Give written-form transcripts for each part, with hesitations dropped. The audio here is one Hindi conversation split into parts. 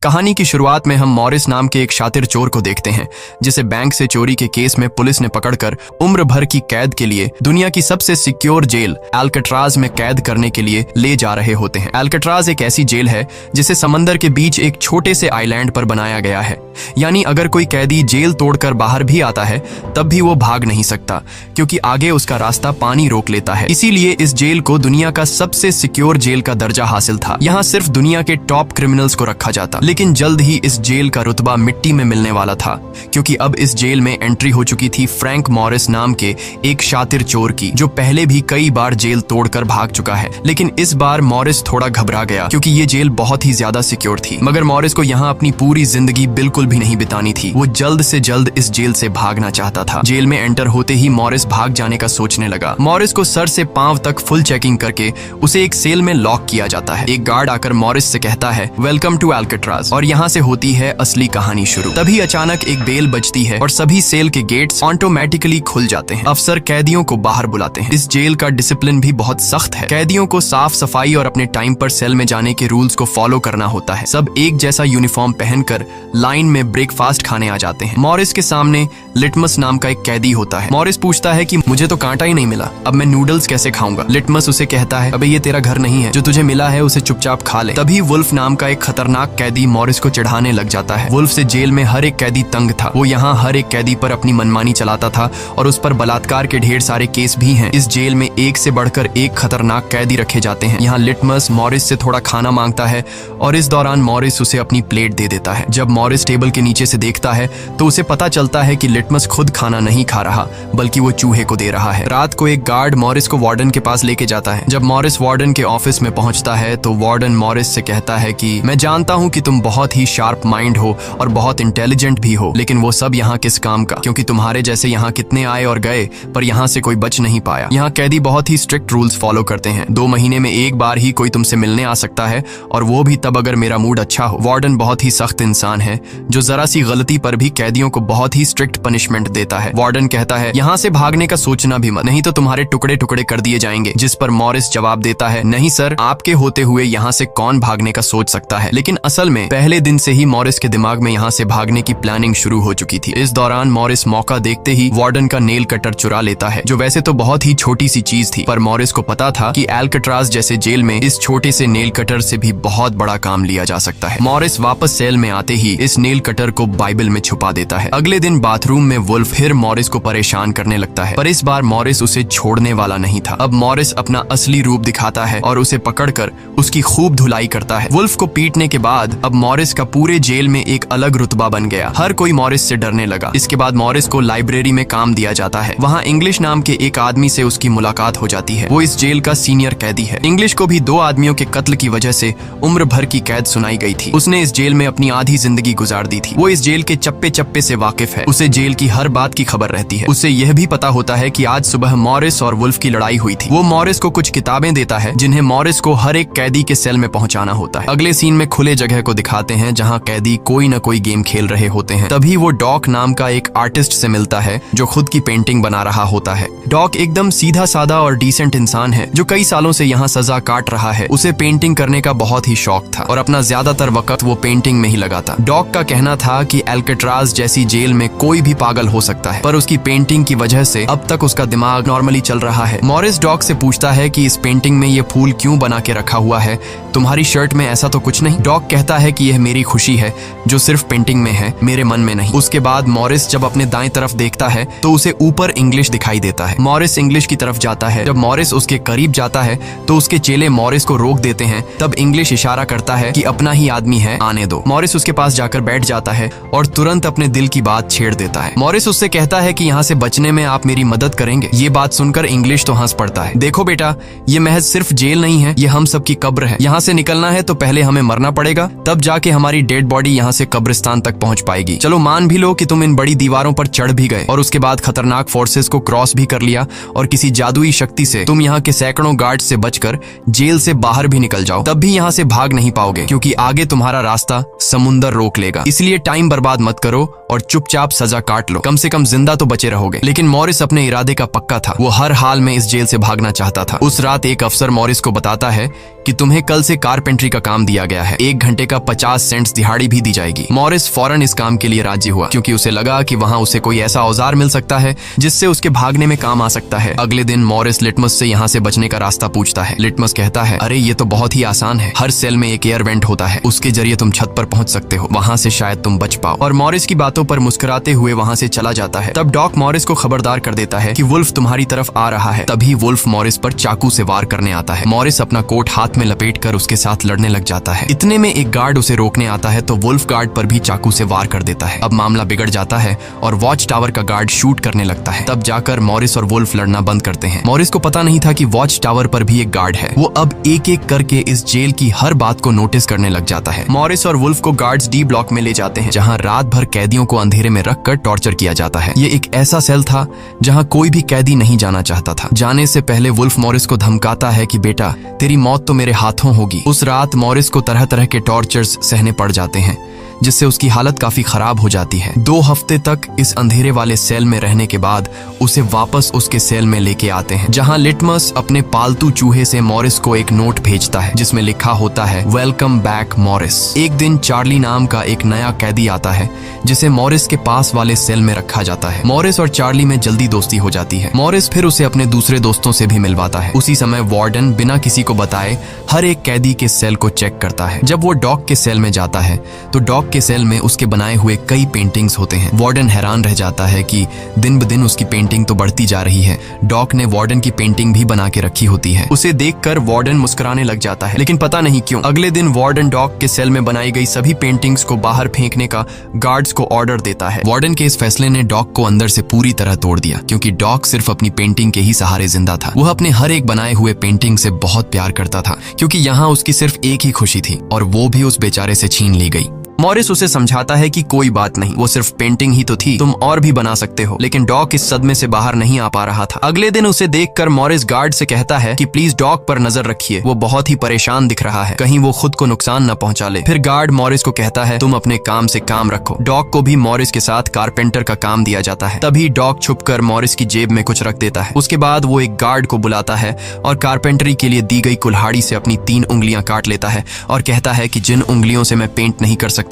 कहानी की शुरुआत में हम मॉरिस नाम के एक शातिर चोर को देखते हैं जिसे बैंक से चोरी के केस में पुलिस ने पकड़कर उम्र भर की कैद के लिए दुनिया की सबसे सिक्योर जेल एल्कट्राज में कैद करने के लिए ले जा रहे होते हैं। एल्कट्राज एक ऐसी जेल है जिसे समंदर के बीच एक छोटे से आइलैंड पर बनाया गया है, यानी अगर कोई कैदी जेल तोड़कर बाहर भी आता है तब भी वो भाग नहीं सकता क्योंकि आगे उसका रास्ता पानी रोक लेता है। इसीलिए इस जेल को दुनिया का सबसे सिक्योर जेल का दर्जा हासिल था। यहाँ सिर्फ दुनिया के टॉप क्रिमिनल्स को रखा जाता, लेकिन जल्द ही इस जेल का रुतबा मिट्टी में मिलने वाला था क्योंकि अब इस जेल में एंट्री हो चुकी थी फ्रैंक मॉरिस नाम के एक शातिर चोर की, जो पहले भी कई बार जेल तोड़कर भाग चुका है। लेकिन इस बार मॉरिस थोड़ा घबरा गया क्योंकि ये जेल बहुत ही ज्यादा सिक्योर थी। मगर मॉरिस को यहाँ अपनी पूरी जिंदगी बिल्कुल भी नहीं बितानी थी। वो जल्द से जल्द इस जेल से भागना चाहता था। जेल में एंटर होते ही मॉरिस भाग जाने का सोचने लगा। मॉरिस को सर से पांव तक फुल चेकिंग करके उसे एक सेल में लॉक किया जाता है। एक गार्ड आकर मॉरिस से कहता है, वेलकम टू एल्कट्राज, और यहाँ से होती है असली कहानी शुरू। तभी अचानक एक बेल बजती है और सभी सेल के गेट्स ऑटोमेटिकली खुल जाते हैं। अफसर कैदियों को बाहर बुलाते हैं। इस जेल का डिसिप्लिन भी बहुत सख्त है। कैदियों को साफ सफाई और अपने टाइम पर सेल में जाने के रूल्स को फॉलो करना होता है। सब एक जैसा यूनिफॉर्म पहनकर लाइन में ब्रेकफास्ट खाने आ जाते हैं। मॉरिस के सामने लिटमस नाम का एक कैदी होता है। मॉरिस पूछता है कि मुझे तो कांटा ही नहीं मिला, अब मैं नूडल्स कैसे खाऊंगा? लिटमस उसे कहता है, अबे ये तेरा घर नहीं है, जो तुझे मिला है उसे चुपचाप खा ले। तभी वुल्फ नाम का एक खतरनाक कैदी मॉरिस को चिढ़ाने लग जाता है। वुल्फ से जेल में हर एक कैदी तंग था। वो यहाँ हर एक कैदी पर अपनी मनमानी चलाता था और उस पर बलात्कार के ढेर सारे केस भी हैं। इस जेल में एक से बढ़कर एक खतरनाक कैदी रखे जाते हैं। यहाँ लिटमस मॉरिस से थोड़ा खाना मांगता है और इस दौरान मॉरिस उसे अपनी प्लेट दे देता है। जब मॉरिस टेबल के नीचे से देखता है तो उसे पता चलता है कि लिटमस खुद खाना नहीं खा रहा बल्कि वो चूहे को दे रहा है। रात को एक गार्ड मॉरिस को वार्डन के पास लेके जाता है। जब मॉरिस वार्डन के ऑफिस में पहुंचता है तो वार्डन मॉरिस से कहता है कि मैं जानता हूं कि तुम बहुत ही शार्प माइंड हो और बहुत इंटेलिजेंट भी हो, लेकिन वो सब यहाँ किस काम का, क्योंकि तुम्हारे जैसे यहाँ कितने आए और गए पर यहाँ से कोई बच नहीं पाया। यहाँ कैदी बहुत ही स्ट्रिक्ट रूल्स फॉलो करते हैं। 2 महीने में एक बार ही कोई तुमसे मिलने आ सकता है और वो भी तब अगर मेरा मूड अच्छा हो। वार्डन बहुत ही सख्त इंसान है जो जरा सी गलती पर भी कैदियों को बहुत ही स्ट्रिक्ट पनिशमेंट देता है। वार्डन कहता है, यहाँ से भागने का सोचना भी मत, नहीं तो तुम्हारे टुकड़े टुकड़े कर दिए जाएंगे। जिस पर मॉरिस जवाब देता है, नहीं सर, आपके होते हुए यहाँ से कौन भागने का सोच सकता है। लेकिन असल में पहले दिन से ही मॉरिस के दिमाग में यहाँ से भागने की प्लानिंग शुरू हो चुकी थी। इस दौरान मॉरिस मौका देखते ही वार्डन का नेल कटर चुरा लेता है, जो वैसे तो बहुत ही छोटी सी चीज थी, पर मॉरिस को पता था कि एल्कट्राज जैसे जेल में इस छोटे से नेल कटर से भी बहुत बड़ा काम लिया जा सकता है। मॉरिस वापस सेल में आते ही इस नेल कटर को बाइबल में छुपा देता है। अगले दिन बाथरूम में वुल्फ फिर मॉरिस को परेशान करने लगता है, पर इस बार मॉरिस उसे छोड़ने वाला नहीं था। अब मॉरिस अपना असली रूप दिखाता है और उसे पकड़कर उसकी खूब धुलाई करता है। वुल्फ को पीटने के बाद अब मॉरिस का पूरे जेल में एक अलग रुतबा बन गया। हर कोई मॉरिस से डरने लगा। इसके बाद मॉरिस को लाइब्रेरी में काम दिया जाता है। वहाँ इंग्लिश नाम के एक आदमी से उसकी मुलाकात हो जाती है। वो इस जेल का सीनियर कैदी है। इंग्लिश को भी 2 आदमियों के कत्ल की वजह से उम्र भर की कैद सुनाई गई थी। उसने इस जेल में अपनी आधी जिंदगी गुजार दी थी। वो इस जेल के चप्पे चप्पे से वाकिफ है। उसे जेल की हर बात की खबर रहती है। उसे यह भी पता होता है कि आज सुबह मॉरिस और वुल्फ की लड़ाई हुई थी। वो मॉरिस को कुछ किताबें देता है जिन्हें मॉरिस को हर एक कैदी के सेल में पहुंचाना होता है। अगले सीन में खुले जगह को दिखाते हैं जहां कैदी कोई न कोई गेम खेल रहे होते हैं। तभी वो डॉक नाम का एक आर्टिस्ट से मिलता है जो खुद की पेंटिंग बना रहा होता है। डॉक एकदम सीधा साधा और डिसेंट इंसान है जो कई सालों से यहाँ सजा काट रहा है। उसे पेंटिंग करने का बहुत ही शौक था और अपना ज्यादातर वक्त वो पेंटिंग में ही लगाता। डॉक का कहना था कि एल्कट्राज जैसी जेल में कोई भी पागल हो सकता है, पर उसकी पेंटिंग की वजह से अब तक उसका दिमाग नॉर्मली चल रहा है। मॉरिस डॉक से पूछता है कि इस पेंटिंग में ये फूल क्यों बना के रखा हुआ है, तुम्हारी शर्ट में ऐसा तो कुछ नहीं। डॉक कहता है कि यह मेरी खुशी है जो सिर्फ पेंटिंग में है, मेरे मन में नहीं। उसके बाद मॉरिस जब अपने दाएं तरफ देखता है तो उसे ऊपर इंग्लिश दिखाई देता है। मॉरिस इंग्लिश की तरफ जाता है। जब मॉरिस उसके करीब जाता है तो उसके चेले मॉरिस को रोक देते हैं। तब इंग्लिश इशारा करता है कि अपना ही आदमी है, आने दो। मॉरिस उसके पास जाकर बैठ जाता है और तुरंत अपने दिल की बात छेड़ देता है। मॉरिस उससे कहता है कि यहाँ से बचने में आप मेरी मदद करेंगे। ये बात सुनकर इंग्लिश तो हंस पड़ता है। देखो बेटा, ये महज सिर्फ जेल नहीं है, ये हम सबकी कब्र है। यहाँ से निकलना है तो पहले हमें मरना पड़ेगा, तब जाके हमारी डेड बॉडी यहाँ से कब्रिस्तान तक पहुँच पाएगी। चलो मान भी लो कि तुम इन बड़ी दीवारों पर चढ़ भी गए और उसके बाद खतरनाक फोर्सेस को क्रॉस भी कर लिया और किसी जादुई शक्ति से तुम यहाँ के सैकड़ों गार्ड से बचकर जेल से बाहर भी निकल जाओ, तब भी यहाँ से भाग नहीं पाओगे क्योंकि आगे तुम्हारा रास्ता समुंदर रोक लेगा। इसलिए टाइम बर्बाद मत करो और चुपचाप सजा काट लो, कम से कम जिंदा तो बचे रहोगे। लेकिन मॉरिस अपने इरादे का पक्का था, वो हर हाल में इस जेल से भागना चाहता था। उस रात एक अफसर मॉरिस को बताता है कि तुम्हें कल से कारपेंट्री का काम दिया गया है, 1 घंटे का 50 सेंट्स दिहाड़ी भी दी जाएगी। मॉरिस फौरन इस काम के लिए राजी हुआ, क्योंकि उसे लगा कि वहाँ उसे कोई ऐसा औजार मिल सकता है जिससे उसके भागने में काम आ सकता है। अगले दिन मॉरिस लिटमस से यहाँ से बचने का रास्ता पूछता है। लिटमस कहता है, अरे ये तो बहुत ही आसान है, हर सेल में एक एयर वेंट होता है, उसके जरिए तुम छत पर पहुंच सकते हो, वहाँ से शायद तुम बच पाओ। और मॉरिस की बातों पर मुस्कुराते हुए वहाँ से चला जाता है। तब डॉक मॉरिस को खबरदार कर देता है कि वुल्फ तुम्हारी तरफ आ रहा है। तभी वुल्फ मॉरिस पर चाकू से वार करने आता है। मॉरिस अपना कोट हाथ में लपेटकर उसके साथ लड़ने लग जाता है। इतने में एक गार्ड उसे रोकने आता है तो वुल्फ गार्ड पर भी चाकू से वार कर देता है। अब मामला बिगड़ जाता है और वॉच टावर का गार्ड शूट करने लगता है। तब जाकर मॉरिस और वुल्फ लड़ना बंद करते हैं। मॉरिस को पता नहीं था कि वॉच टावर पर भी एक गार्ड है। वो अब एक एक करके इस जेल की हर बात को नोटिस करने लग जाता है। मॉरिस और वुल्फ को गार्ड्स डी ब्लॉक में ले जाते हैं, जहाँ रात भर कैदियों को अंधेरे में रखकर टॉर्चर किया जाता है। ये एक ऐसा सेल था जहाँ कोई भी कैदी नहीं जाना चाहता था। जाने से पहले वुल्फ मॉरिस को धमकाता है कि बेटा तेरी मौत तो मेरे हाथों होगी। उस रात मॉरिस को तरह तरह के टॉर्चर्स सहने पड़ जाते हैं, जिससे उसकी हालत काफी खराब हो जाती है। 2 हफ्ते तक इस अंधेरे वाले सेल में रहने के बाद उसे वापस उसके सेल में लेके आते हैं, जहां लिटमस अपने पालतू चूहे से मॉरिस को एक नोट भेजता है जिसमें लिखा होता है, वेलकम बैक मॉरिस। एक दिन चार्ली नाम का एक नया कैदी आता है जिसे मॉरिस के पास वाले सेल में रखा जाता है। मॉरिस और चार्ली में जल्दी दोस्ती हो जाती है। मॉरिस फिर उसे अपने दूसरे दोस्तों से भी मिलवाता है। उसी समय वार्डन बिना किसी को बताए हर एक कैदी के सेल को चेक करता है। जब वो डॉक के सेल में जाता है तो डॉक के सेल में उसके बनाए हुए कई पेंटिंग्स होते हैं। वार्डन हैरान रह जाता है कि दिन ब दिन उसकी पेंटिंग तो बढ़ती जा रही है। डॉक ने वार्डन की पेंटिंग भी बना के रखी होती है। उसे देखकर वार्डन मुस्कुराने लग जाता है, लेकिन पता नहीं क्यों अगले दिन वार्डन डॉक के सेल में बनाई गई सभी पेंटिंग्स को बाहर फेंकने का गार्ड्स को ऑर्डर देता है। वार्डन के इस फैसले ने डॉक को अंदर से पूरी तरह तोड़ दिया, क्योंकि डॉक सिर्फ अपनी पेंटिंग के ही सहारे जिंदा था। वह अपने हर एक बनाए हुए पेंटिंग से बहुत प्यार करता था, क्योंकि यहाँ उसकी सिर्फ एक ही खुशी थी और वो भी उस बेचारे से छीन ली गई। मॉरिस उसे समझाता है कि कोई बात नहीं, वो सिर्फ पेंटिंग ही तो थी, तुम और भी बना सकते हो। लेकिन डॉक इस सदमे से बाहर नहीं आ पा रहा था। अगले दिन उसे देखकर मॉरिस गार्ड से कहता है कि प्लीज डॉक पर नजर रखिए, वो बहुत ही परेशान दिख रहा है, कहीं वो खुद को नुकसान न पहुंचा ले। फिर गार्ड मॉरिस को कहता है, तुम अपने काम से काम रखो। डॉक को भी मॉरिस के साथ कारपेंटर का काम दिया जाता है। तभी डॉक छुपकर मॉरिस की जेब में कुछ रख देता है। उसके बाद वो एक गार्ड को बुलाता है और कारपेंटरी के लिए दी गई कुल्हाड़ी से अपनी 3 उंगलियां काट लेता है और कहता है कि जिन उंगलियों से मैं पेंट नहीं कर सकता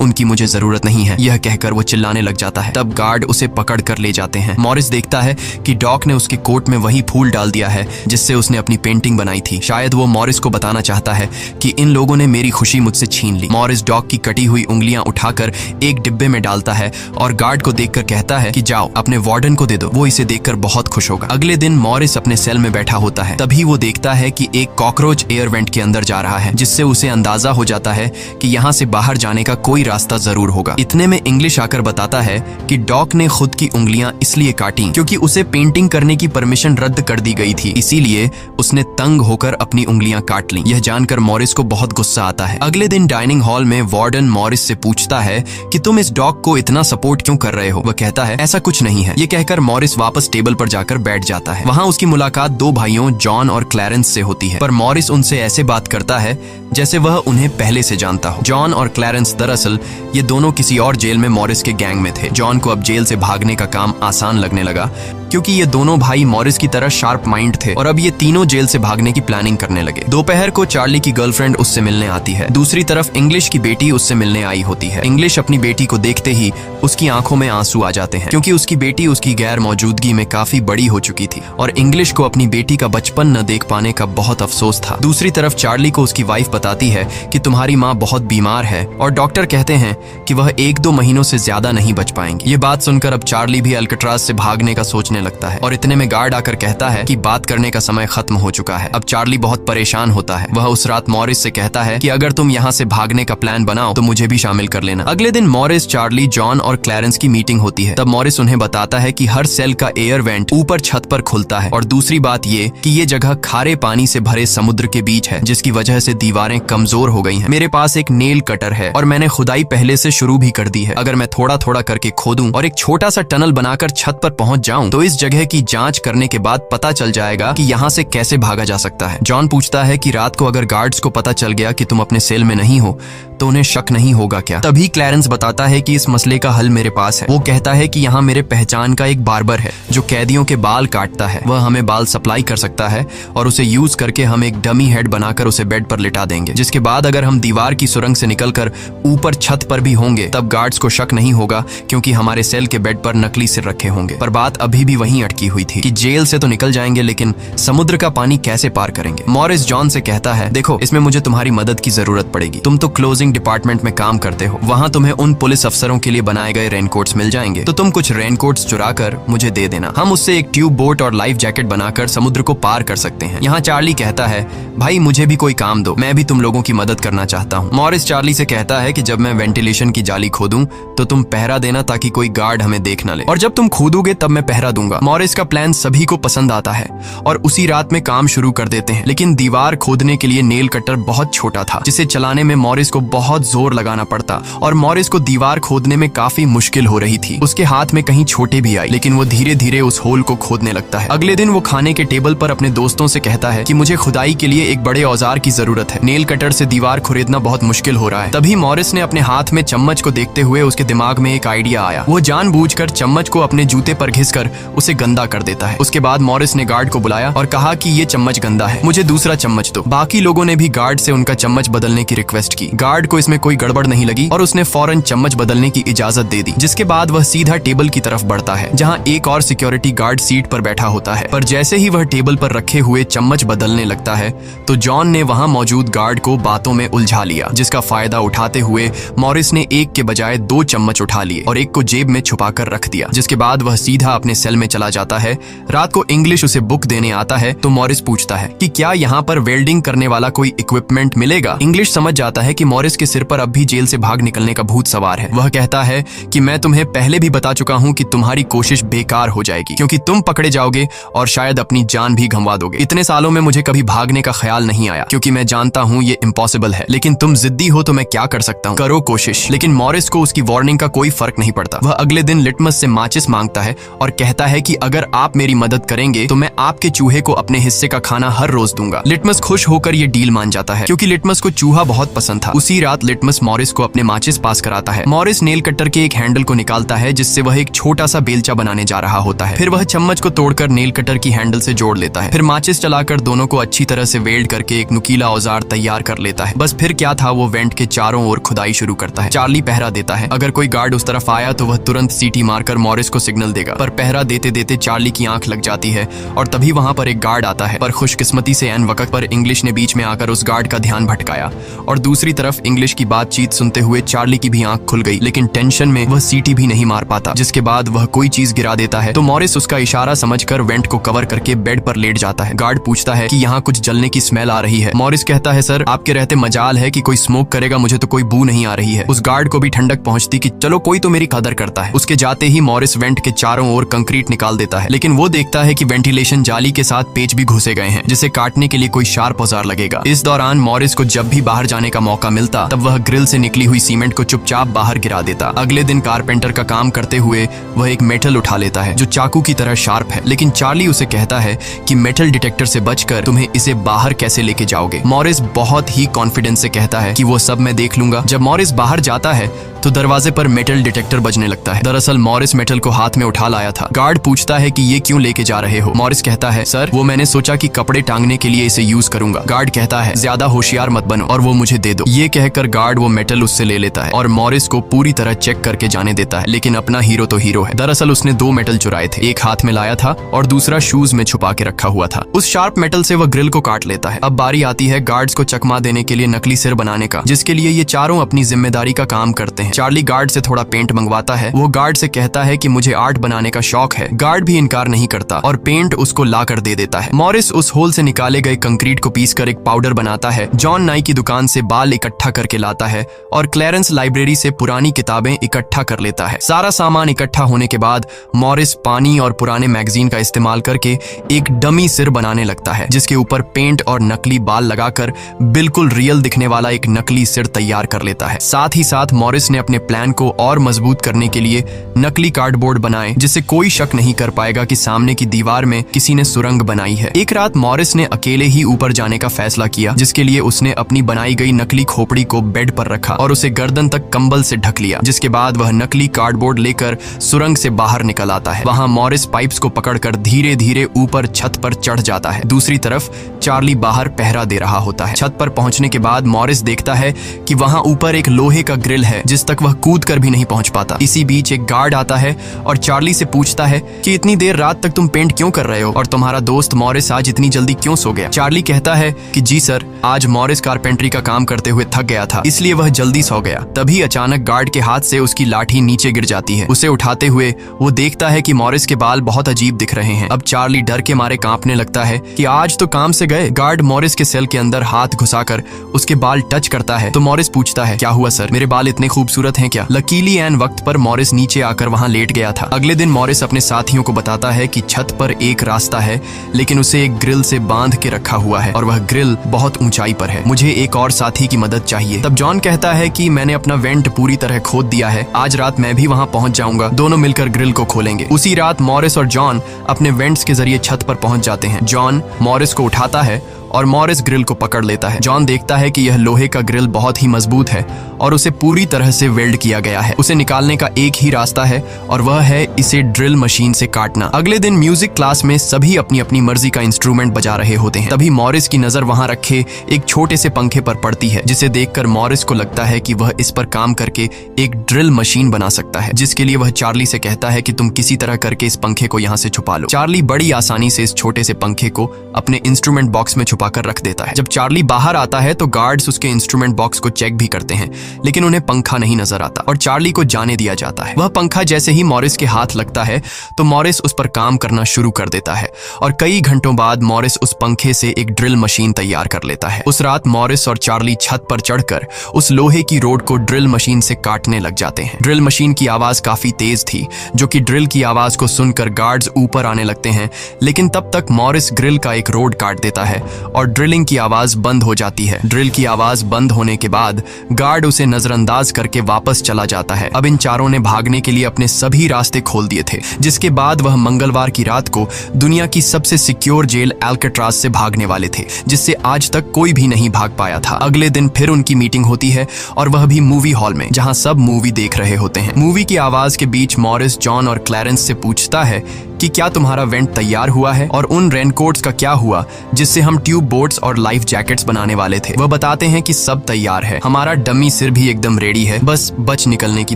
उनकी मुझे जरूरत नहीं है। यह कहकर वो चिल्लाने लग जाता है। तब गार्ड उसे पकड़ कर ले जाते हैं। मॉरिस देखता है कि डॉक ने उसके कोट में वही फूल डाल दिया है जिससे उसने अपनी पेंटिंग बनाई थी। शायद वो मॉरिस को बताना चाहता है कि इन लोगों ने मेरी खुशी मुझसे छीन ली। मॉरिस डॉक की कटी हुई उंगलियां उठाकर एक डिब्बे में डालता है और गार्ड को देखकर कहता है कि जाओ अपने वार्डन को दे दो, वो इसे देखकर बहुत खुश होगा। अगले दिन मॉरिस अपने सेल में बैठा होता है। तभी वो देखता है कि एक कॉकरोच एयर वेंट के अंदर जा रहा है, जिससे उसे अंदाजा हो जाता है कि यहाँ से बाहर जाने का कोई रास्ता जरूर होगा। इतने में इंग्लिश आकर बताता है कि डॉक ने खुद की उंगलियां इसलिए काटी क्योंकि उसे पेंटिंग करने की परमिशन रद्द कर दी गई थी, इसीलिए उसने तंग होकर अपनी उंगलियां काट ली। यह जानकर मॉरिस को बहुत गुस्सा आता है। अगले दिन डाइनिंग हॉल में वार्डन मॉरिस से पूछता है कि तुम इस डॉग को इतना सपोर्ट क्यों कर रहे हो। वह कहता है ऐसा कुछ नहीं है। ये कहकर मॉरिस वापस टेबल पर जाकर बैठ जाता है। वहाँ उसकी मुलाकात 2 भाइयों जॉन और क्लैरेंस से होती है, पर मॉरिस उनसे ऐसे बात करता है जैसे वह उन्हें पहले से जानता हो। जॉन और क्लैरेंस दरअसल ये दोनों किसी और जेल में मॉरिस के गैंग में थे। जॉन को अब जेल से भागने का काम आसान लगने लगा क्योंकि ये दोनों भाई मॉरिस की तरह शार्प माइंड थे और अब ये तीनों जेल से भागने की प्लानिंग करने लगे। दोपहर को चार्ली की गर्लफ्रेंड उससे मिलने आती है। दूसरी तरफ इंग्लिश की बेटी उससे मिलने आई होती है। इंग्लिश अपनी बेटी को देखते ही उसकी आंखों में आंसू आ जाते हैं क्योंकि उसकी बेटी उसकी गैर मौजूदगी में काफी बड़ी हो चुकी थी और इंग्लिश को अपनी बेटी का बचपन न देख पाने का बहुत अफसोस था। दूसरी तरफ चार्ली को उसकी वाइफ बताती है कि तुम्हारी माँ बहुत बीमार है और डॉक्टर कहते हैं कि वह 1-2 महीनों से ज्यादा नहीं बच पाएंगी। ये बात सुनकर अब चार्ली भी अल्काट्राज से भागने का सोचने लगता है और इतने में गार्ड आकर कहता है कि बात करने का समय खत्म हो चुका है। अब चार्ली बहुत परेशान होता है। वह उस रात मॉरिस से कहता है कि अगर तुम यहाँ से भागने का प्लान बनाओ तो मुझे भी शामिल कर लेना। अगले दिन मॉरिस, चार्ली, जॉन और क्लैरेंस की मीटिंग होती है। तब मॉरिस उन्हें बताता है कि हर सेल का एयर वेंट ऊपर छत पर खुलता है और दूसरी बात ये कि ये जगह खारे पानी से भरे समुद्र के बीच है जिसकी वजह से दीवारें कमजोर हो गई हैं। मेरे पास एक नेल कटर है और मैंने खुदाई पहले से शुरू भी कर दी है। अगर मैं थोड़ा थोड़ा करके खोदूं और एक छोटा सा टनल बनाकर छत पर पहुंच जाऊं तो इस जगह की जांच करने के बाद पता चल जाएगा कि यहाँ से कैसे भागा जा सकता है। जॉन पूछता है कि रात को अगर गार्ड्स को पता चल गया कि तुम अपने सेल में नहीं हो तो उन्हें शक नहीं होगा क्या? तभी क्लैरेंस बताता है कि इस मसले का हल मेरे पास है। वो कहता है कि यहाँ मेरे पहचान का एक बार्बर है जो कैदियों के बाल काटता है। वह हमें बाल सप्लाई कर सकता है और उसे यूज करके हम एक डमी हेड बनाकर उसे बेड पर लिटा देंगे, जिसके बाद अगर हम दीवार की सुरंग से निकलकर ऊपर छत पर भी होंगे तब गार्ड्स को शक नहीं होगा, क्योंकि हमारे सेल के बेड पर नकली सिर रखे होंगे। पर बात अभी भी वहीं अटकी हुई थी कि जेल से तो निकल जाएंगे, लेकिन समुद्र का पानी कैसे पार करेंगे? मॉरिस जॉन से कहता है, देखो इसमें मुझे तुम्हारी मदद की जरूरत पड़ेगी। तुम तो क्लोजिंग डिपार्टमेंट में काम करते हो, वहां तुम्हें उन पुलिस अफसरों के लिए बनाए गए रेनकोट्स मिल जाएंगे, तो तुम कुछ रेनकोट्स चुरा कर मुझे दे देना। हम उससे एक ट्यूब बोट और लाइफ जैकेट बनाकर समुद्र को पार कर सकते हैं। यहाँ चार्ली कहता है, भाई मुझे भी कोई काम दो, मैं भी तुम लोगों की मदद करना चाहता हूँ। मॉरिस चार्ली से कहता है कि जब मैं वेंटिलेशन की जाली खोदूं तो तुम पहरा देना ताकि कोई गार्ड हमें देख न ले, और जब तुम खोदोगे तब मैं पहरा दूंगा। मॉरिस का प्लान सभी को पसंद आता है और उसी रात में काम शुरू कर देते हैं, लेकिन दीवार खोदने के लिए नेल कटर बहुत छोटा था, जिसे चलाने में मॉरिस को बहुत जोर लगाना पड़ता और मॉरिस को दीवार खोदने में काफी मुश्किल हो रही थी। उसके हाथ में कहीं छोटे भी आई, लेकिन वो धीरे धीरे उस होल को खोदने लगता है। अगले दिन वो खाने के टेबल पर अपने दोस्तों से कहता है कि मुझे खुदाई के लिए एक बड़े औजार की जरूरत है, नेल कटर से दीवार खुरेदना बहुत मुश्किल हो रहा है। तभी मॉरिस ने अपने हाथ में चम्मच को देखते हुए उसके दिमाग में एक आइडिया आया। वो जानबूझकर चम्मच को अपने जूते पर घिसकर उसे गंदा कर देता है। उसके बाद मॉरिस ने गार्ड को बुलाया और कहा कि ये चम्मच गंदा है, मुझे दूसरा चम्मच दो। बाकी लोगों ने भी गार्ड से उनका चम्मच बदलने की रिक्वेस्ट की। गार्ड को इसमें कोई गड़बड़ नहीं लगी और उसने फौरन चम्मच बदलने की इजाजत दे दी, जिसके बाद वह सीधा टेबल की तरफ बढ़ता है जहां एक और सिक्योरिटी गार्ड सीट पर बैठा होता है। पर जैसे ही वह टेबल पर रखे हुए चम्मच बदलने लगता है तो जॉन ने वहां मौजूद गार्ड को बातों में उलझा लिया, जिसका फायदा उठाते हुए मॉरिस ने एक के बजाय 2 चम्मच उठा लिए और एक को जेब में छुपाकर रख दिया, जिसके बाद वह सीधा अपने सेल में चला जाता है। रात को इंग्लिश उसे बुक देने आता है तो मॉरिस पूछता है कि क्या यहाँ पर वेल्डिंग करने वाला कोई इक्विपमेंट मिलेगा? इंग्लिश समझ जाता है कि मॉरिस के सिर पर अब भी जेल से भाग निकलने का भूत सवार है। वह कहता है कि मैं तुम्हें पहले भी बता चुका हूँ कि तुम्हारी कोशिश बेकार हो जाएगी, क्योंकि तुम पकड़े जाओगे और शायद अपनी जान भी गंवा दोगे। इतने सालों में मुझे कभी भागने का ख्याल नहीं आया, क्योंकि मैं जानता हूँ ये इम्पॉसिबल है, लेकिन तुम जिद्दी हो तो मैं क्या कर सकता हूँ, करो कोशिश। लेकिन मॉरिस को उसकी वार्निंग का कोई फर्क नहीं पड़ता। वह अगले दिन लिटमस से माचिस मांगता है और कहता है कि अगर आप मेरी मदद करेंगे तो मैं आपके चूहे को अपने हिस्से का खाना हर रोज दूंगा। लिटमस खुश होकर ये डील मान जाता है, क्योंकि लिटमस को चूहा बहुत पसंद था। उसी रात लिटमस मॉरिस को अपने माचिस पास कराता है। मॉरिस नेल कटर के एक हैंडल को निकालता है, जिससे वह एक छोटा सा बेलचा बनाने जा रहा होता है। फिर वह चम्मच को तोड़कर नेल कटर की हैंडल से जोड़ लेता है। फिर माचिस चलाकर दोनों को अच्छी तरह से वेल्ड करके एक नुकीला औजार तैयार कर लेता है। बस फिर क्या था, वो वेंट के चारों ओर खुदाई शुरू करता है। चार्ली पहरा देता है। अगर कोई गार्ड उस तरफ आया तो वह तुरंत सीटी मारकर मॉरिस को सिग्नल देगा, पर पहरा देते देते चार्ली की आंख लग जाती है और तभी वहां पर एक गार्ड आता है। पर खुशकिस्मती से ऐन वक्त पर इंग्लिश ने बीच में आकर उस गार्ड का ध्यान भटकाया और दूसरी तरफ इंग्लिश की बातचीत सुनते हुए चार्ली की भी आंख खुल गई, लेकिन टेंशन में वह सीटी भी नहीं मार पाता। जिसके बाद वह कोई चीज गिरा देता है तो मॉरिस उसका इशारा समझकर वेंट को कवर करके बेड पर लेट जाता है। गार्ड पूछता है कि यहाँ कुछ जलने की स्मेल आ रही है। मॉरिस कहता है, सर आपके रहते मजाल है कि कोई स्मोक करेगा, मुझे तो कोई बू नहीं आ रही है। उस गार्ड को भी ठंडक पहुंचती कि चलो कोई तो मेरी कदर करता है। उसके जाते ही मॉरिस वेंट के चारों ओर कंक्रीट निकाल देता है, लेकिन वो देखता है कि वेंटिलेशन जाली के साथ पेच भी घुसे गए हैं, जिसे काटने के लिए कोई शार्प औजार लगेगा। इस दौरान मॉरिस को जब भी बाहर जाने का मौका मिलता तब वह ग्रिल से निकली हुई सीमेंट को चुपचाप बाहर गिरा देता। अगले दिन कारपेंटर का काम करते हुए वह एक मेटल उठा लेता है जो चाकू की तरह शार्प है, लेकिन चार्ली उसे कहता है कि मेटल डिटेक्टर से बचकर तुम्हें इसे बाहर कैसे लेके जाओगे। मॉरिस बहुत ही कॉन्फिडेंस से कहता है कि वो सब मैं देख लूंगा। जब मॉरिस बाहर जाता है तो दरवाजे पर मेटल डिटेक्टर बजने लगता है। दरअसल मॉरिस मेटल को हाथ में उठा लाया था। गार्ड पूछता है कि ये क्यों लेके जा रहे हो? मॉरिस कहता है, सर वो मैंने सोचा कि कपड़े टांगने के लिए इसे यूज करूंगा। गार्ड कहता है, ज्यादा होशियार मत बनो और वो मुझे दे दो। ये कहकर गार्ड वो मेटल उससे ले लेता है और मॉरिस को पूरी तरह चेक करके जाने देता है, लेकिन अपना हीरो तो हीरो है। दरअसल उसने 2 मेटल चुराए थे, एक हाथ में लाया था और दूसरा शूज में छुपा के रखा हुआ था। उस शार्प मेटल से वह ग्रिल को काट लेता है। अब बारी आती है गार्ड्स को चकमा देने के लिए नकली सिर बनाने का, जिसके लिए ये चारों अपनी जिम्मेदारी का काम करते हैं। चार्ली गार्ड से थोड़ा पेंट मंगवाता है। वो गार्ड से कहता है कि मुझे आर्ट बनाने का शौक है। गार्ड भी इनकार नहीं करता और पेंट उसको ला कर दे देता है। मॉरिस उस होल से निकाले गए कंक्रीट को पीसकर एक पाउडर बनाता है। जॉन नाई की दुकान से बाल इकट्ठा करके लाता है और क्लैरेंस लाइब्रेरी से पुरानी किताबें इकट्ठा कर लेता है। सारा सामान इकट्ठा होने के बाद मॉरिस पानी और पुराने मैगजीन का इस्तेमाल करके एक डमी सिर बनाने लगता है, जिसके ऊपर पेंट और नकली बाल लगाकर बिल्कुल रियल दिखने वाला एक नकली सिर तैयार कर लेता है। साथ ही साथ मॉरिस ने अपने प्लान को और मजबूत करने के लिए नकली कार्डबोर्ड बनाए जिससे कोई शक नहीं कर पाएगा कि सामने की दीवार में किसी ने सुरंग बनाई है। एक रात मॉरिस ने अकेले ही ऊपर जाने का फैसला किया, जिसके लिए उसने अपनी बनाई गई नकली खोपड़ी को बेड पर रखा और उसे गर्दन तक कंबल से ढक लिया। जिसके बाद वह नकली कार्डबोर्ड लेकर सुरंग से बाहर निकल आता है। वहां मॉरिस पाइप्स को पकड़कर धीरे धीरे ऊपर छत पर चढ़ जाता है। दूसरी तरफ चार्ली बाहर पहरा दे रहा होता है। छत पर पहुंचने के बाद मॉरिस देखता है कि वहां ऊपर एक लोहे का ग्रिल है जिस तक वह कूद कर भी नहीं पहुंच पाता। इसी बीच एक गार्ड आता है और चार्ली से पूछता है कि इतनी देर रात तक तुम पेंट क्यों कर रहे हो और तुम्हारा दोस्त मॉरिस आज इतनी जल्दी क्यों सो गया। चार्ली कहता है कि जी सर, आज मॉरिस कारपेंट्री का काम करते हुए थक गया था, इसलिए वह जल्दी सो गया। तभी अचानक गार्ड के हाथ से उसकी लाठी नीचे गिर जाती है। उसे उठाते हुए वो देखता है कि मॉरिस के बाल बहुत अजीब दिख रहे हैं। अब चार्ली डर के मारे कांपने लगता है कि आज तो काम से गए। गार्ड मॉरिस के सेल के अंदर हाथ घुसाकर उसके बाल टच करता है तो मॉरिस पूछता है, क्या हुआ सर, मेरे बाल इतने खूबसूरत हैं क्या। लकीली एन वक्त पर मॉरिस नीचे आकर वहां लेट गया था। अगले दिन मॉरिस अपने साथियों को बताता है कि छत पर एक रास्ता है लेकिन उसे एक ग्रिल से बांध के रखा हुआ है और वह ग्रिल बहुत ऊंचाई पर है। मुझे एक और साथी की मदद चाहिए। तब जॉन कहता है कि मैंने अपना वेंट पूरी तरह खोद दिया है, आज रात मैं भी वहां पहुंच जाऊंगा, दोनों मिलकर ग्रिल को खोलेंगे। उसी रात मॉरिस और जॉन अपने वेंट्स के जरिए छत पर पहुंच जाते हैं। जॉन मॉरिस को उठाता है और मॉरिस ग्रिल को पकड़ लेता है। जॉन देखता है कि यह लोहे का ग्रिल बहुत ही मजबूत है और उसे पूरी तरह से वेल्ड किया गया है। उसे निकालने का एक ही रास्ता है और वह है इसे ड्रिल मशीन से काटना। अगले दिन म्यूजिक क्लास में सभी अपनी अपनी मर्जी का इंस्ट्रूमेंट बजा रहे होते हैं। तभी मॉरिस की नजर वहां रखे एक छोटे से पंखे पर पड़ती है, जिसे देखकर मॉरिस को लगता है कि वह इस पर काम करके एक ड्रिल मशीन बना सकता है, जिसके लिए वह चार्ली से कहता है कि तुम किसी तरह करके इस पंखे को यहाँ से छुपा लो। चार्ली बड़ी आसानी से इस छोटे से पंखे को अपने इंस्ट्रूमेंट बॉक्स में कर रख देता है। जब चार्ली बाहर आता है तो गार्ड्स उसके इंस्ट्रूमेंट बॉक्स को चेक भी करते हैं, लेकिन उन्हें पंखा नहीं नजर आता और चार्ली को जाने दिया जाता है। वह पंखा जैसे ही मॉरिस के हाथ लगता है तो मॉरिस उस पर काम करना शुरू कर देता है और कई घंटों बाद मॉरिस उस पंखे से एक ड्रिल मशीन तैयार कर लेता है। उस रात मॉरिस और चार्ली छत पर चढ़कर उस लोहे की रोड को ड्रिल मशीन से काटने लग जाते हैं। ड्रिल मशीन की आवाज काफी तेज थी, जो कि ड्रिल की आवाज को सुनकर गार्ड्स ऊपर आने लगते हैं, लेकिन तब तक मॉरिस ग्रिल का एक रोड काट देता है और ड्रिलिंग की आवाज बंद हो जाती है। ड्रिल की आवाज बंद होने के बाद गार्ड उसे नजरअंदाज करके वापस चला जाता है। अब इन चारों ने भागने के लिए अपने सभी रास्ते खोल दिए थे, जिसके बाद वह मंगलवार की रात को दुनिया की सबसे सिक्योर जेल एल्केट्राज से भागने वाले थे, जिससे आज तक कोई भी नहीं भाग पाया था। अगले दिन फिर उनकी मीटिंग होती है और वह भी मूवी हॉल में, जहां सब मूवी देख रहे होते हैं। मूवी की आवाज के बीच मॉरिस जॉन और क्लैरेंस से पूछता है कि क्या तुम्हारा वेंट तैयार हुआ है और उन रेनकोट्स का क्या हुआ जिससे हम ट्यूब बोट्स और लाइफ जैकेट्स बनाने वाले थे। वह बताते हैं कि सब तैयार है, हमारा डमी सिर भी एकदम रेडी है, बस बच निकलने की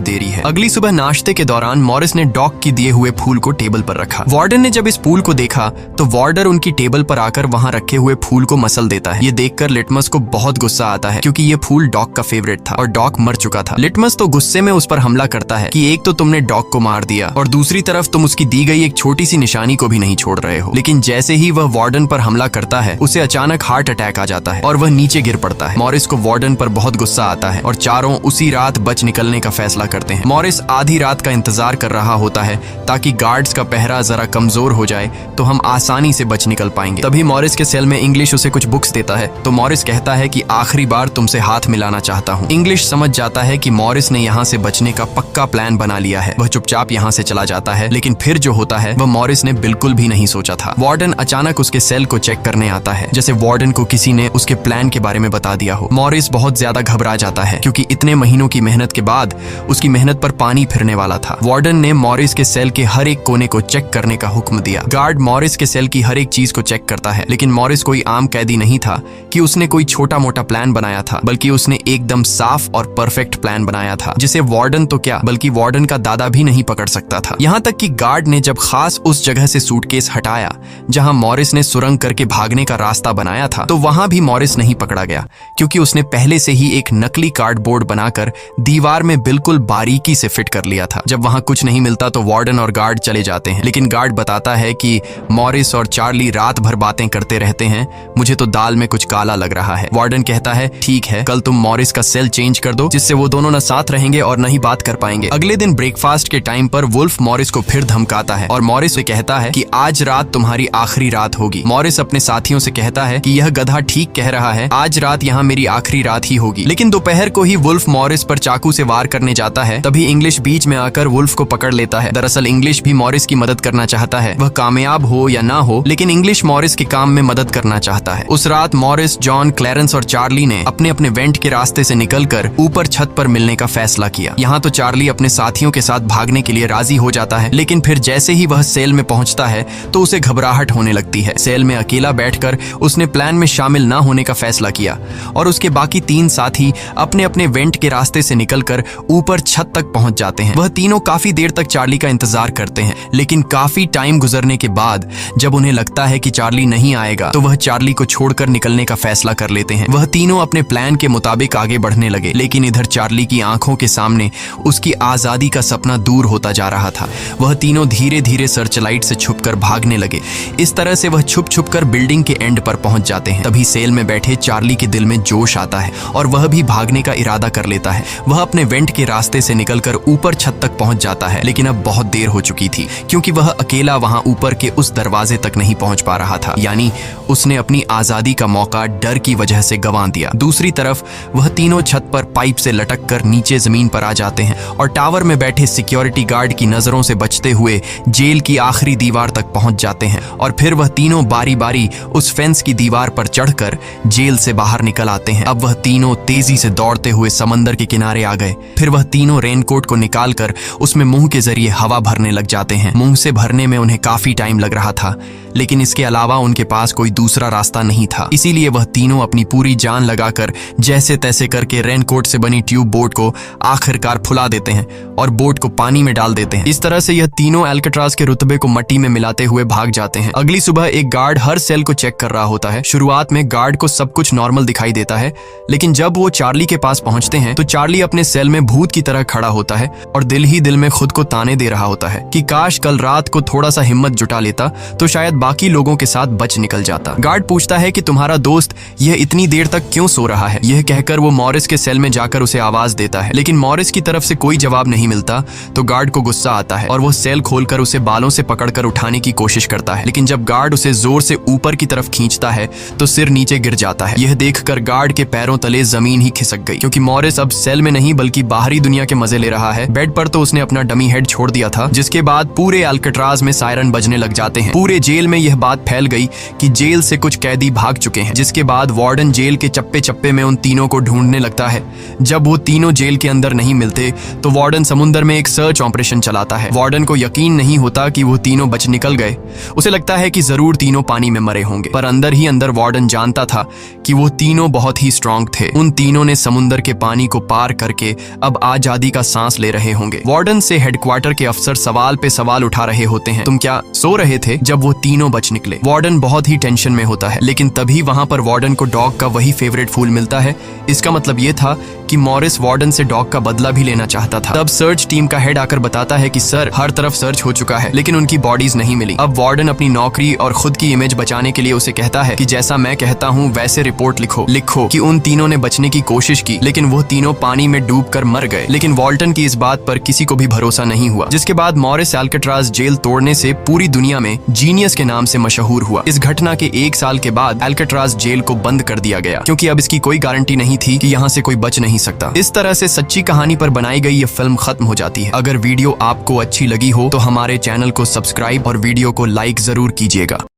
देरी है। अगली सुबह नाश्ते के दौरान मॉरिस ने डॉक की दिए हुए फूल को टेबल पर रखा। वार्डन ने जब इस फूल को देखा तो वार्डर उनकी टेबल पर आकर वहां रखे हुए फूल को मसल देता है। ये देखकर लिटमस को बहुत गुस्सा आता है, क्योंकि ये फूल डॉक का फेवरेट था और डॉक मर चुका था। लिटमस तो गुस्से में उस पर हमला करता है कि एक तो तुमने डॉक को मार दिया और दूसरी तरफ तुम उसकी दी गई एक छोटी सी निशानी को भी नहीं छोड़ रहे हो। लेकिन जैसे ही वह वार्डन पर हमला करता है, उसे अचानक हार्ट अटैक आ जाता है और वह नीचे गिर पड़ता है। मॉरिस को वार्डन पर बहुत गुस्सा आता है और चारों उसी रात बच निकलने का फैसला करते हैं। मॉरिस आधी रात का इंतजार कर रहा होता है ताकि गार्ड्स का पहरा जरा कमजोर हो जाए तो हम आसानी से बच निकल पाएंगे। तभी मॉरिस के सेल में इंग्लिश उसे कुछ बुक्स देता है तो मॉरिस कहता है कि आखिरी बार तुमसे हाथ मिलाना चाहता हूँ। इंग्लिश समझ जाता है कि मॉरिस ने यहाँ से बचने का पक्का प्लान बना लिया है। वह चुपचाप यहाँ से चला जाता है, लेकिन फिर जो होता है वह मॉरिस ने बिल्कुल भी नहीं सोचा था। वार्डन अचानक उसके सेल को चेक करने आता है, जैसे वार्डन को किसी ने उसके प्लान के बारे में बता दिया हो। मॉरिस बहुत ज्यादा घबरा जाता है, क्योंकि इतने महीनों की मेहनत के बाद उसकी मेहनत पर पानी फिरने वाला था। वार्डन ने मॉरिस के सेल के हर एक कोने को चेक करने का हुक्म दिया। गार्ड मॉरिस के सेल की हर एक चीज को चेक करता है, लेकिन मॉरिस कोई आम कैदी नहीं था कि उसने कोई छोटा मोटा प्लान बनाया था, बल्कि उसने एकदम साफ और परफेक्ट प्लान बनाया था, जिसे वार्डन तो क्या बल्कि वार्डन का दादा भी नहीं पकड़ सकता था। यहाँ तक कि गार्ड ने जब खास उस जगह से सूटकेस हटाया जहां मॉरिस ने सुरंग करके भागने का रास्ता बनाया था, तो वहां भी मॉरिस नहीं पकड़ा गया, क्योंकि उसने पहले से ही एक नकली कार्डबोर्ड बनाकर दीवार में बिल्कुल बारीकी से फिट कर लिया था। जब वहां कुछ नहीं मिलता तो वार्डन और गार्ड चले जाते हैं, लेकिन गार्ड बताता है कि मॉरिस और चार्ली रात भर बातें करते रहते हैं, मुझे तो दाल में कुछ काला लग रहा है। वार्डन कहता है ठीक है, कल तुम मॉरिस का सेल चेंज कर दो, जिससे वो दोनों न साथ रहेंगे और न ही बात कर पाएंगे। अगले दिन ब्रेकफास्ट के टाइम पर वुल्फ मॉरिस को फिर धमकाता है और मॉरिस से कहता है कि आज रात तुम्हारी आखिरी रात होगी। मॉरिस अपने साथियों से कहता है कि यह गधा ठीक कह रहा है, आज रात यहाँ मेरी आखिरी रात ही होगी। लेकिन दोपहर को ही वुल्फ मॉरिस पर चाकू से वार करने जाता है। तभी इंग्लिश बीच में आकर वुल्फ को पकड़ लेता है। दरअसल इंग्लिश भी मॉरिस की मदद करना चाहता है, वह कामयाब हो या ना हो, लेकिन इंग्लिश मॉरिस के काम में मदद करना चाहता है। उस रात मॉरिस, जॉन, क्लैरेंस और चार्ली ने अपने अपने वेंट के रास्ते से निकलकर ऊपर छत पर मिलने का फैसला किया। यहाँ तो चार्ली अपने साथियों के साथ भागने के लिए राजी हो जाता है, लेकिन फिर जैसे ही वह सेल में पहुंचता है तो उसे घबराहट होने लगती है। सेल में अकेला बैठकर उसने प्लान में शामिल ना होने का फैसला किया और उसके बाकी 3 साथी अपने अपने वेंट के रास्ते से निकलकर ऊपर छत तक पहुंच जाते हैं। वह तीनों काफी देर तक चार्ली का इंतजार करते हैं, लेकिन काफी टाइम गुजरने के बाद जब उन्हें लगता है कि चार्ली नहीं आएगा तो वह चार्ली को छोड़कर निकलने का फैसला कर लेते हैं। वह तीनों अपने प्लान के मुताबिक आगे बढ़ने लगे, लेकिन इधर चार्ली की आंखों के सामने उसकी आजादी का सपना दूर होता जा रहा था। वह तीनों धीरे धीरे सर्चलाइट से छुपकर भागने लगे। इस तरह से वह छुप छुप कर बिल्डिंग के एंड पर पहुंच जाते हैं। तभी सेल में बैठे चार्ली के दिल में जोश आता है और वह भी भागने का इरादा कर लेता है। वह अपने वेंट के रास्ते से निकलकर ऊपर छत तक पहुंच जाता है, लेकिन अब बहुत देर हो चुकी थी क्योंकि वह अकेला वहां ऊपर के उस दरवाजे तक नहीं पहुंच पा रहा था। यानी उसने अपनी आजादी का मौका डर की वजह से गंवा दिया। दूसरी तरफ वह तीनों छत पर पाइप से लटक कर नीचे जमीन पर आ जाते हैं और टावर में बैठे सिक्योरिटी गार्ड की नजरों से बचते हुए जेल की आखिरी दीवार तक पहुंच जाते हैं और फिर वह तीनों बारी बारी उस फेंस की दीवार पर चढ़कर जेल से बाहर निकल आते हैं। अब वह तीनों तेजी से दौड़ते हुए समंदर के किनारे आ गए। फिर वह तीनों रेनकोट को निकालकर उसमें मुंह के जरिए हवा भरने लग जाते हैं। मुंह से भरने में उन्हें काफी टाइम लग रहा था, लेकिन इसके अलावा उनके पास कोई दूसरा रास्ता नहीं था। इसीलिए वह तीनों अपनी पूरी जान लगाकर जैसे तैसे करके रेनकोट से बनी ट्यूब बोट को आखिरकार फुला देते हैं और बोट को पानी में डाल देते हैं। इस तरह से यह तीनों अल्काट्राज के रुतबे को मट्टी में मिलाते हुए भाग जाते हैं। अगली सुबह एक गार्ड हर सेल को चेक कर रहा होता है। शुरुआत में गार्ड को सब कुछ नॉर्मल दिखाई देता है, लेकिन जब वो चार्ली के पास पहुंचते हैं तो चार्ली अपने सेल में भूत की तरह खड़ा होता है और दिल ही दिल में खुद को ताने दे रहा होता है कि काश कल रात को थोड़ा सा हिम्मत जुटा लेता तो शायद बाकी लोगों के साथ बच निकल जाता। गार्ड पूछता है कि तुम्हारा दोस्त यह इतनी देर तक क्यों सो रहा है। यह कहकर वो मॉरिस के सेल में जाकर उसे आवाज देता है, लेकिन मॉरिस की तरफ से कोई जवाब नहीं मिलता तो गार्ड को गुस्सा आता है और वो सेल खोलकर उसे बालों से पकड़कर उठाने की कोशिश करता है। लेकिन जब गार्ड उसे जोर से ऊपर की तरफ खींचता है तो सिर नीचे गिर जाता है। यह देखकर गार्ड के पैरों तले जमीन ही खिसक गई, क्योंकि मॉरिस अब सेल में नहीं बल्कि बाहरी दुनिया के मजे ले रहा है। बेड पर तो उसने अपना डमी हेड छोड़ दिया था, जिसके बाद पूरे अल्काट्राज में सायरन बजने लग जाते हैं। पूरे जेल में यह बात फैल गई कि जेल से कुछ कैदी भाग चुके हैं, जिसके बाद वार्डन जेल के चप्पे चप्पे में उन तीनों को ढूंढने लगता है। जब वो तीनों जेल के अंदर नहीं मिलते तो वार्डन समुद्र में एक सर्च ऑपरेशन चलाता है। वार्डन को यकीन नहीं होता कि वो तीनों बच निकल गए। उसे लगता है कि जरूर तीनों पानी में मरे होंगे, पर अंदर ही अंदर वार्डन जानता था कि वो तीनों बहुत ही स्ट्रांग थे। उन तीनों ने समुद्र के पानी को पार करके अब आजादी का सांस ले रहे होंगे। वार्डन से हेडक्वार्टर के अफसर सवाल पे सवाल उठा रहे होते हैं, तुम क्या सो रहे थे जब वो तीनों बच निकले। वार्डन बहुत ही टेंशन में होता है, लेकिन तभी वहां पर वार्डन को डॉग का वही फेवरेट फूल मिलता है। इसका मतलब ये था कि मॉरिस वार्डन से डॉग का बदला भी लेना चाहता था। तब सर्च टीम का हेड आकर बताता है कि सर, हर तरफ सर्च हो चुका है, लेकिन उनकी बॉडीज नहीं मिली। अब वार्डन अपनी नौकरी और खुद की इमेज बचाने के लिए उसे कहता है कि जैसा मैं कहता हूँ वैसे रिपोर्ट लिखो कि उन तीनों ने बचने की कोशिश की, लेकिन वो तीनों पानी में डूबकर मर गए। लेकिन वॉल्टन की इस बात पर किसी को भी भरोसा नहीं हुआ, जिसके बाद मॉरिस अल्काट्राज जेल तोड़ने से पूरी दुनिया में जीनियस के नाम से मशहूर हुआ। इस घटना के 1 साल के बाद अल्काट्राज जेल को बंद कर दिया गया, क्योंकि अब इसकी कोई गारंटी नहीं थी कि यहाँ से कोई बच नहीं सकता। इस तरह से सच्ची कहानी पर बनाई गई ये फिल्म खत्म हो जाती है। अगर वीडियो आपको अच्छी लगी हो तो हमारे चैनल को सब्सक्राइब और वीडियो को लाइक जरूर कीजिएगा।